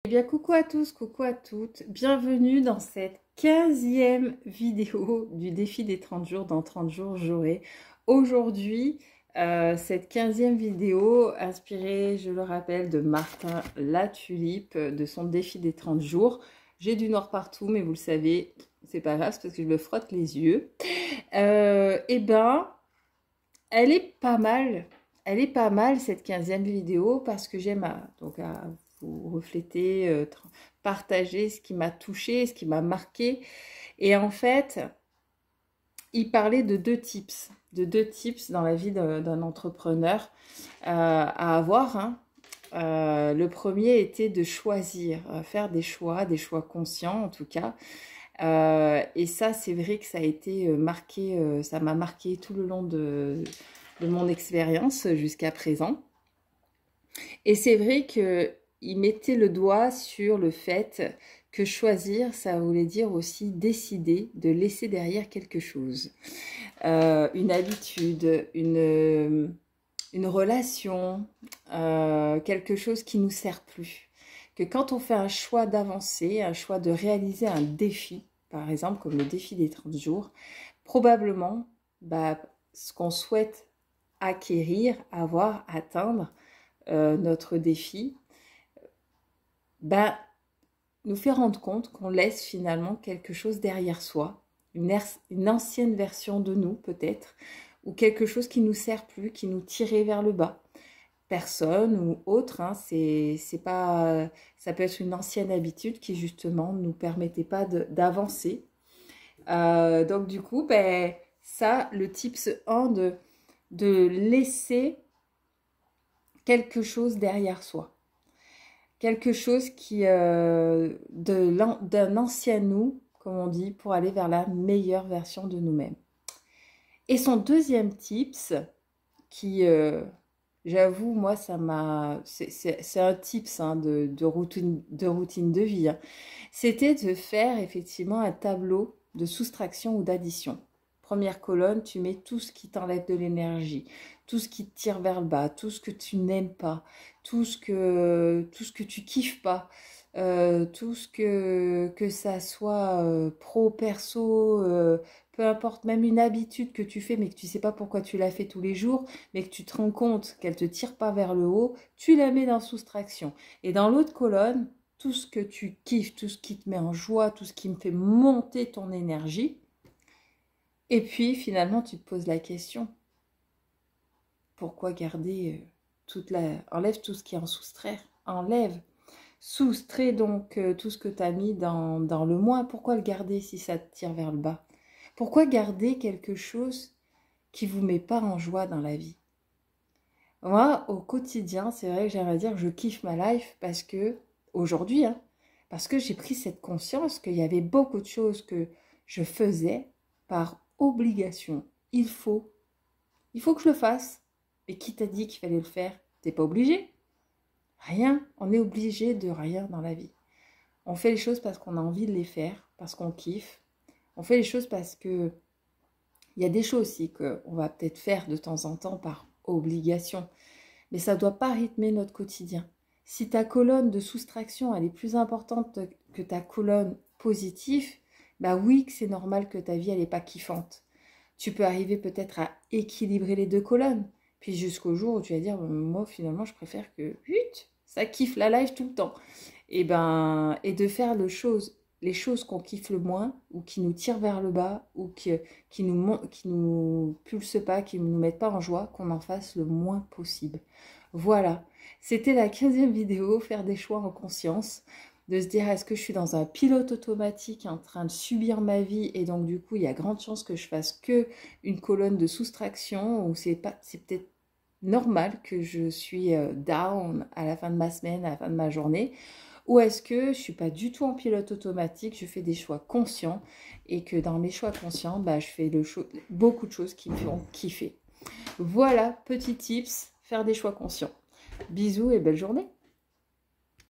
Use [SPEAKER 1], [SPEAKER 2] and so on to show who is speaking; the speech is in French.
[SPEAKER 1] Eh bien, coucou à tous, coucou à toutes. Bienvenue dans cette 15e vidéo du défi des 30 jours. Dans 30 jours, j'aurai aujourd'hui cette 15e vidéo inspirée, je le rappelle, de Martin Latulipe, de son défi des 30 jours. J'ai du noir partout, mais vous le savez, c'est pas grave, c'est parce que je me frotte les yeux. Eh ben, elle est pas mal. Elle est pas mal cette 15e vidéo parce que j'aime à vous refléter, partager ce qui m'a touché, ce qui m'a marqué. Et en fait, il parlait de deux tips dans la vie d'un entrepreneur à avoir. Hein. Le premier était de choisir, faire des choix conscients en tout cas. Et ça, c'est vrai que ça a été marqué, ça m'a marqué tout le long de mon expérience jusqu'à présent. Et c'est vrai qu'il mettait le doigt sur le fait que choisir, ça voulait dire aussi décider de laisser derrière quelque chose. Une habitude, une relation, quelque chose qui ne nous sert plus. Que quand on fait un choix d'avancer, un choix de réaliser un défi, par exemple comme le défi des 30 jours, probablement ce qu'on souhaite acquérir, avoir, atteindre, notre défi, nous fait rendre compte qu'on laisse finalement quelque chose derrière soi, une ancienne version de nous peut-être, ou quelque chose qui nous sert plus, qui nous tirait vers le bas. Personne ou autre, hein, c'est pas, ça peut être une ancienne habitude qui justement ne nous permettait pas d'avancer. Donc du coup, ça, le tips 1 de laisser quelque chose derrière soi. Quelque chose qui d'un ancien nous, comme on dit, pour aller vers la meilleure version de nous-mêmes. Et son deuxième tips, qui, j'avoue, moi, ça m'a... C'est un tips hein, de routine de vie. Hein. C'était de faire effectivement un tableau de soustraction ou d'addition. Première colonne, tu mets tout ce qui t'enlève de l'énergie, tout ce qui te tire vers le bas, tout ce que tu n'aimes pas, tout ce que tu kiffes pas, tout ce que ça soit pro, perso, peu importe, même une habitude que tu fais mais que tu sais pas pourquoi tu la fais tous les jours, mais que tu te rends compte qu'elle te tire pas vers le haut, tu la mets dans soustraction. Et dans l'autre colonne, tout ce que tu kiffes, tout ce qui te met en joie, tout ce qui me fait monter ton énergie. Et puis, finalement, tu te poses la question, pourquoi garder Enlève tout ce qui est en soustraire. Enlève. Soustrais donc tout ce que tu as mis dans le moins. Pourquoi le garder si ça te tire vers le bas? Pourquoi garder quelque chose qui ne vous met pas en joie dans la vie? Moi, au quotidien, c'est vrai que j'aimerais dire que je kiffe ma life parce que, aujourd'hui, hein, parce que j'ai pris cette conscience qu'il y avait beaucoup de choses que je faisais par obligation. Il faut que je le fasse. Mais qui t'a dit qu'il fallait le faire? T'es pas obligé. Rien. On est obligé de rien dans la vie. On fait les choses parce qu'on a envie de les faire, parce qu'on kiffe. On fait les choses parce que il y a des choses aussi qu'on va peut-être faire de temps en temps par obligation. Mais ça ne doit pas rythmer notre quotidien. Si ta colonne de soustraction elle est plus importante que ta colonne positive, oui que c'est normal que ta vie elle n'est pas kiffante. Tu peux arriver peut-être à équilibrer les deux colonnes. Puis jusqu'au jour où tu vas dire, moi finalement je préfère que ça kiffe la life tout le temps. Et de faire les choses qu'on kiffe le moins, ou qui nous tirent vers le bas, ou qui nous pulsent pas, qui ne nous mettent pas en joie, qu'on en fasse le moins possible. Voilà, c'était la 15e vidéo, faire des choix en conscience, de se dire est-ce que je suis dans un pilote automatique en train de subir ma vie et donc du coup il y a grande chance que je fasse que une colonne de soustraction ou c'est peut-être normal que je suis down à la fin de ma semaine, à la fin de ma journée, ou est-ce que je ne suis pas du tout en pilote automatique, je fais des choix conscients et que dans mes choix conscients, je fais beaucoup de choses qui me font kiffer. Voilà, petit tips, faire des choix conscients. Bisous et belle journée.